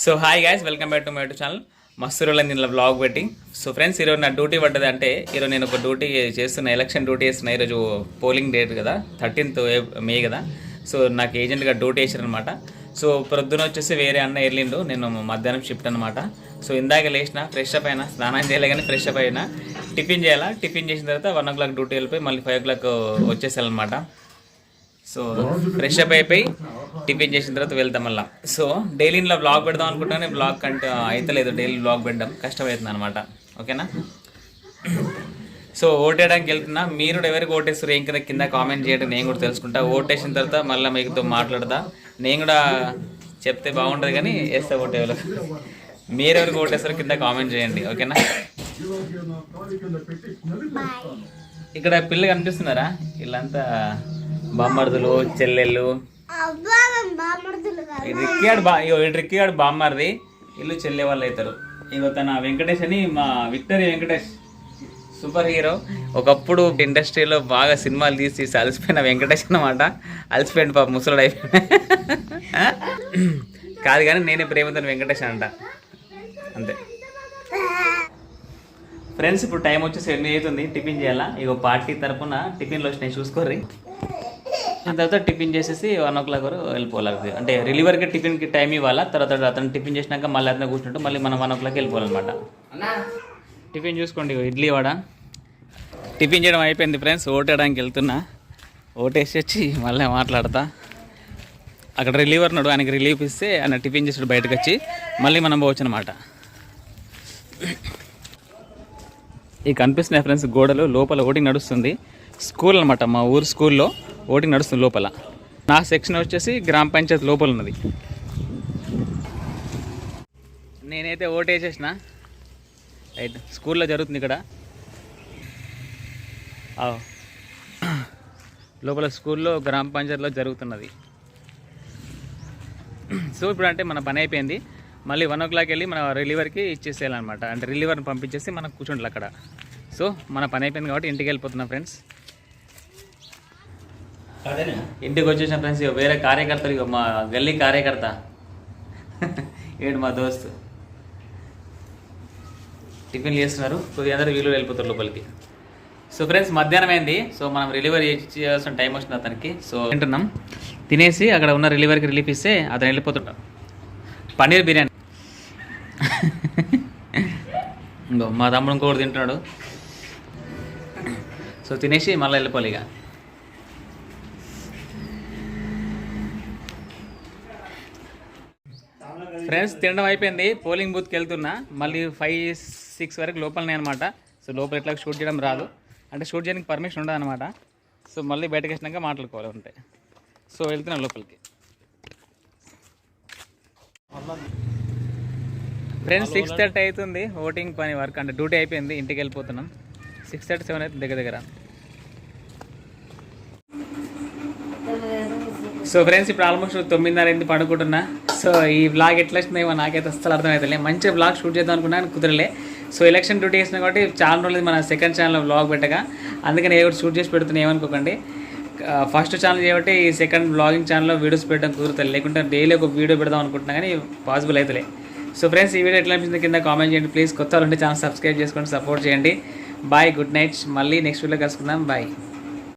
So hi guys, welcome back to my YouTube channel. మస్తు రోజులు దీనిలో బ్లాగ్ పెట్టి. సో ఫ్రెండ్స్, ఈరోజు నా డ్యూటీ పడ్డది. అంటే ఈరోజు నేను ఒక డ్యూటీ చేస్తున్నా, ఎలక్షన్ డ్యూటీ చేస్తున్నా. ఈరోజు పోలింగ్ డేట్ కదా, 13th మే కదా. సో నాకు ఏజెంట్గా డ్యూటీ వేసారనమాట. సో ప్రొద్దున వచ్చేసి వేరే అన్న వెళ్ళిండు, నేను మధ్యాహ్నం షిఫ్ట్ అనమాట. సో ఇందాక లేచిన, ఫ్రెష్ అప్ అయినా, స్నానం చేయలే కానీ ఫ్రెష్ అప్ అయినా, టిఫిన్ చేయాలా. టిఫిన్ చేసిన తర్వాత 1 o'clock డ్యూటీ వెళ్ళిపోయి మళ్ళీ 5 o'clock వచ్చేసాలన్నమాట. సో ఫ్రెష్ అప్ అయిపోయి టిఫిన్ చేసిన తర్వాత వెళ్తాం మళ్ళీ. సో డైలీ ఇంట్లో బ్లాగ్ పెడదాం అనుకుంటాను, బ్లాగ్ కంటే అవుతలేదు. డైలీ బ్లాగ్ పెట్టడం కష్టమవుతుంది అనమాట. ఓకేనా? సో ఓటేయడానికి వెళ్తున్నా. మీరు ఎవరికి ఓటేస్తారు ఏం కదా కింద కామెంట్ చేయడం, నేను కూడా తెలుసుకుంటా. ఓటేసిన తర్వాత మళ్ళీ మీతో మాట్లాడతా. నేను కూడా చెప్తే బాగుంటుంది కానీ వేస్తా ఓటేవాళ్ళు. మీరు ఎవరికి ఓటేస్తారో కింద కామెంట్ చేయండి. ఓకేనా? ఇక్కడ పిల్లలు కనిపిస్తున్నారా? వీళ్ళంతా బామ్మర్దులు, చెల్లెళ్ళు. రిక్కిగాడు బామ్మర్ది, ఇల్లు చెల్లె వాళ్ళు అవుతారు. ఇగో తన వెంకటేష్ అని, మా విక్టరీ వెంకటేష్ సూపర్ హీరో. ఒకప్పుడు ఇండస్ట్రీలో బాగా సినిమాలు తీసి అలసిపోయిన వెంకటేష్ అన్నమాట. అలసిపోయింది పాప, ముసలుడు అయిపోయింది. కాదు కానీ నేనే ప్రేమతో వెంకటేష్ అంట, అంతే. ఫ్రెండ్స్, ఇప్పుడు టైం వచ్చేసి 8 అవుతుంది. టిఫిన్ చేయాలా. ఇగో పార్టీ తరపున టిఫిన్లు వచ్చినాయి, చూసుకోర్రి. దాని తర్వాత టిఫిన్ చేసేసి 1 o'clock వరకు వెళ్ళిపోవాలి. అంటే రిలీవర్కి టిఫిన్కి టైం ఇవ్వాలా. తర్వాత అతను టిఫిన్ చేసినాక మళ్ళీ అతను కూర్చుంటూ మళ్ళీ మనం 1 o'clock వెళ్ళిపోవాలన్నమాట. టిఫిన్ చూసుకోండి, ఇడ్లీ వడ. టిఫిన్ చేయడం అయిపోయింది ఫ్రెండ్స్. ఓటేయడానికి వెళ్తున్నా. ఓటేసి వచ్చి మళ్ళీ మాట్లాడతా. అక్కడ రిలీవర్ ఉన్నాడు, ఆయనకి రిలీఫ్ ఇస్తే ఆయన టిఫిన్ చేసాడు, బయటకు వచ్చి మళ్ళీ మనం పోవచ్చు అనమాట. ఈ కనిపిస్తున్నాయి ఫ్రెండ్స్ గోడలు. లోపల ఓటింగ్ నడుస్తుంది. స్కూల్ అనమాట, మా ఊరు స్కూల్లో ఓటింగ్ నడుస్తుంది లోపల. నా సెక్షన్ వచ్చేసి గ్రామ పంచాయతీ లోపల ఉన్నది. నేనైతే ఓటు వేసేసిన. రైట్, స్కూల్లో జరుగుతుంది ఇక్కడ. లోపల స్కూల్లో గ్రామ పంచాయతీలో జరుగుతున్నది. సో ఇప్పుడు అంటే మన పని అయిపోయింది. మళ్ళీ 1 o'clock వెళ్ళి మన రిలీవర్కి ఇచ్చేసేయాలన్నమాట. అంటే రిలీవర్ని పంపించేసి మనం కూర్చుంటాం అక్కడ. సో మన పని అయిపోయింది కాబట్టి ఇంటికి వెళ్ళిపోతున్నాం ఫ్రెండ్స్. ఇంటికి వచ్చేసిన ఫ్రెండ్స్. ఇక వేరే కార్యకర్తలు, ఇక మా గల్లీ కార్యకర్త ఏడు మా దోస్తు టిఫిన్లు చేస్తున్నారు. కొద్దిగా అందరూ వీళ్ళు వెళ్ళిపోతారు లోపలికి. సో ఫ్రెండ్స్, మధ్యాహ్నం అయింది. సో మనం రిలీవరీ చేయాల్సిన టైం వచ్చింది అతనికి. సో తింటున్నాం. తినేసి అక్కడ ఉన్న రిలీవర్కి రిలీఫ్ ఇస్తే అతను వెళ్ళిపోతుంటాం. పన్నీర్ బిర్యానీ. ఇంకో మా తమ్ముడు ఇంకోటి తింటున్నాడు. సో తినేసి మళ్ళీ వెళ్ళిపోవాలి. ఇక ఫ్రెండ్స్, తినడం అయిపోయింది. పోలింగ్ బూత్కి వెళ్తున్నా. మళ్ళీ 5-6 వరకు లోపలనే అనమాట. సో లోపల ఎట్లా షూట్ చేయడం రాదు, అంటే షూట్ చేయడానికి పర్మిషన్ ఉండదు అనమాట. సో మళ్ళీ బయటకు వచ్చినాక మాట్లాడుకోవాలి ఉంటాయి. సో వెళ్తున్నాను లోపలికి. ఫ్రెండ్స్, 6:30 అవుతుంది. ఓటింగ్ పని వర్క్ అంటే డ్యూటీ అయిపోయింది. ఇంటికి వెళ్ళిపోతున్నాం. 6:37 అయితే దగ్గర. సో ఫ్రెండ్స్, ఇప్పుడు ఆల్మోస్ట్ 9:30 అయింది, పడుకుంటున్నా. సో ఈ బ్లాగ్ ఎట్లా వచ్చిందేమో నాకైతే అస్సలు అర్థమవుతలే. మంచి బ్లాగ్ షూట్ చేద్దాం అనుకున్నాను, కుదరలే. సో ఎలక్షన్ డ్యూటీ చేసిన కాబట్టి చాలా రోజులు మన సెకండ్ ఛానల్లో బ్లాగ్ పెట్టగా, అందుకని ఏదో షూట్ చేసి పెడుతున్నా, ఏమనుకోకండి. ఫస్ట్ ఛానల్ చేయబట్టి ఈ సెకండ్ బ్లాగింగ్ ఛానల్లో వీడియోస్ పెట్టడం కుదురుతుంది. లేకుంటే డైలీ ఒక వీడియో పెడదాం అనుకుంటున్నా కానీ పాసిబుల్ అవుతలే. సో ఫ్రెండ్స్, ఈ వీడియో ఎట్లా అనిపించింది కింద కామెంట్ చేయండి ప్లీజ్. కొత్త వాళ్ళు ఉంటే ఛానల్ సబ్స్క్రైబ్ చేసుకొని సపోర్ట్ చేయండి. Bye, good night. మళ్ళీ నెక్స్ట్ వీడియోలో కలుసుకుందాం. బాయ్.